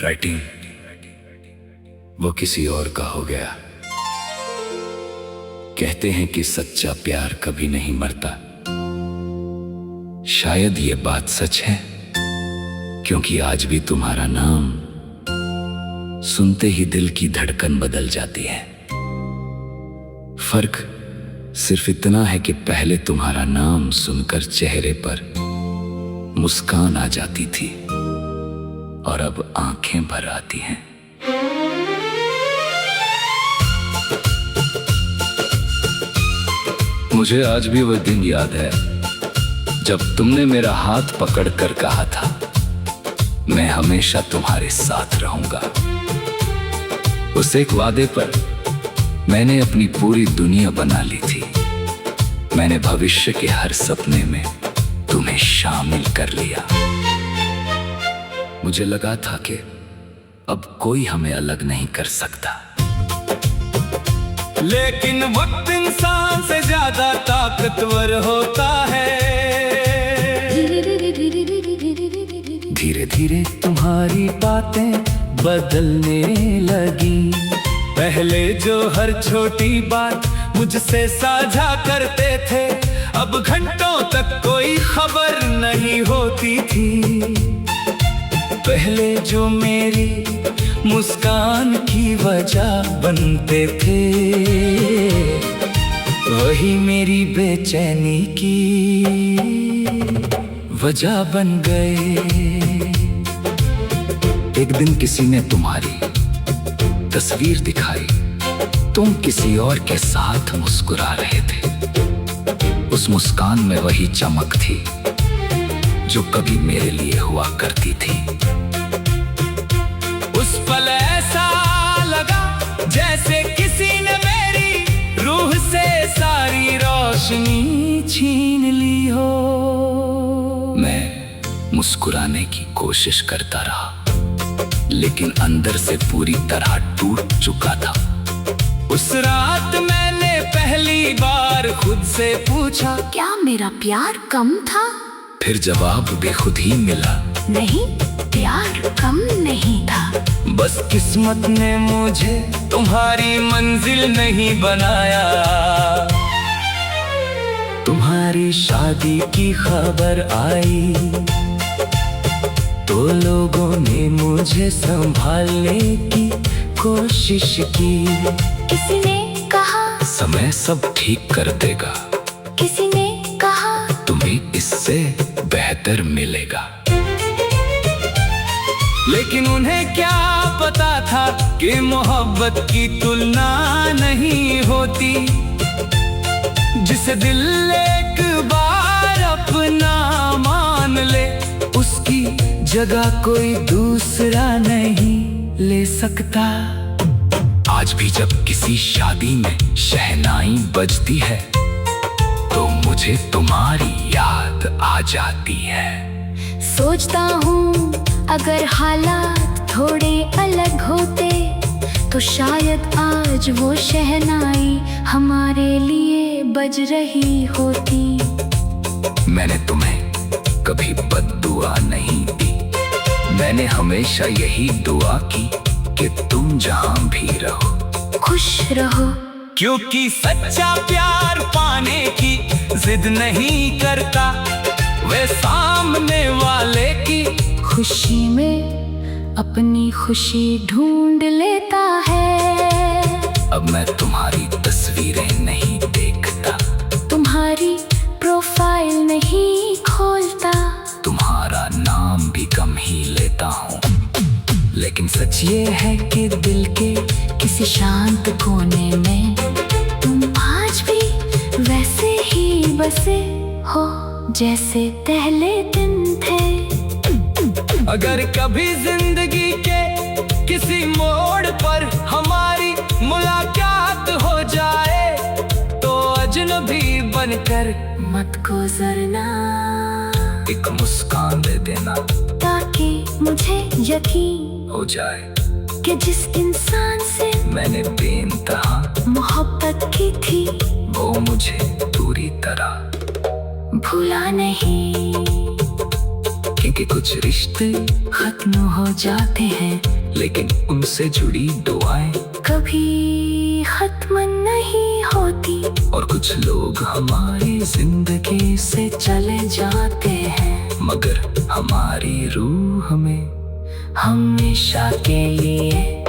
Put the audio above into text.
Writing वो किसी और का हो गया। कहते हैं कि सच्चा प्यार कभी नहीं मरता। शायद ये बात सच है, क्योंकि आज भी तुम्हारा नाम सुनते ही दिल की धड़कन बदल जाती है। फर्क सिर्फ इतना है कि पहले तुम्हारा नाम सुनकर चेहरे पर मुस्कान आ जाती थी और अब आंखें भर आती हैं। मुझे आज भी वह दिन याद है जब तुमने मेरा हाथ पकड़कर कहा था, मैं हमेशा तुम्हारे साथ रहूंगा। उस एक वादे पर मैंने अपनी पूरी दुनिया बना ली थी। मैंने भविष्य के हर सपने में तुम्हें शामिल कर लिया। मुझे लगा था कि अब कोई हमें अलग नहीं कर सकता, लेकिन वक्त इंसान से ज्यादा ताकतवर होता है। धीरे धीरे तुम्हारी बातें बदलने लगी। पहले जो हर छोटी बात मुझसे साझा करते थे, अब घंटों तक कोई खबर नहीं होती थी। पहले जो मेरी मुस्कान की वजह बनते थे, वही मेरी बेचैनी की वजह बन गए। एक दिन किसी ने तुम्हारी तस्वीर दिखाई। तुम किसी और के साथ मुस्कुरा रहे थे। उस मुस्कान में वही चमक थी जो कभी मेरे लिए हुआ करती थी। उस पल ऐसा लगा जैसे किसी ने मेरी रूह से सारी रोशनी छीन ली हो। मैं मुस्कुराने की कोशिश करता रहा, लेकिन अंदर से पूरी तरह टूट चुका था। उस रात मैंने पहली बार खुद से पूछा, क्या मेरा प्यार कम था? फिर जवाब भी खुद ही मिला, नहीं, प्यार कम नहीं था। बस किस्मत ने मुझे तुम्हारी मंजिल नहीं बनाया। तुम्हारी शादी की खबर आई तो लोगों ने मुझे संभालने की कोशिश की। किसी ने कहा समय सब ठीक कर देगा, किसी ने कहा तुम्हें इससे बेहतर मिलेगा। लेकिन उन्हें क्या पता था कि मोहब्बत की तुलना नहीं होती। जिसे दिल एक बार अपना मान ले, उसकी जगह कोई दूसरा नहीं ले सकता। आज भी जब किसी शादी में शहनाई बजती है तो मुझे तुम्हारी याद आ जाती है। सोचता हूँ अगर हालात थोड़े अलग होते तो शायद आज वो शहनाई हमारे लिए बज रही होती। मैंने तुम्हें कभी बद्दुआ नहीं दी। मैंने हमेशा यही दुआ की कि तुम जहां भी रहो खुश रहो। क्योंकि सच्चा प्यार पाने की जिद नहीं करता, वे सामने वाले की खुशी में अपनी खुशी ढूंढ लेता है। अब मैं तुम्हारी तस्वीरें नहीं देखता, तुम्हारी प्रोफाइल नहीं खोलता, तुम्हारा नाम भी कम ही लेता हूँ। लेकिन सच ये है कि दिल के किसी शांत कोने में तुम आज भी वैसे ही बसे हो जैसे पहले दिन थे। अगर कभी जिंदगी के किसी मोड़ पर हमारी मुलाकात हो जाए तो अजनबी बनकर मत गुजरना, एक मुस्कान दे देना ताकि मुझे यकीन हो जाए कि जिस इंसान से मैंने बेइंतहा मोहब्बत की थी वो मुझे पूरी तरह भूला नहीं। क्योंकि कुछ रिश्ते खत्म हो जाते हैं, लेकिन उनसे जुड़ी दुआएं कभी खत्म नहीं होती। और कुछ लोग हमारी जिंदगी से चले जाते हैं, मगर हमारी रूह में हमेशा के लिए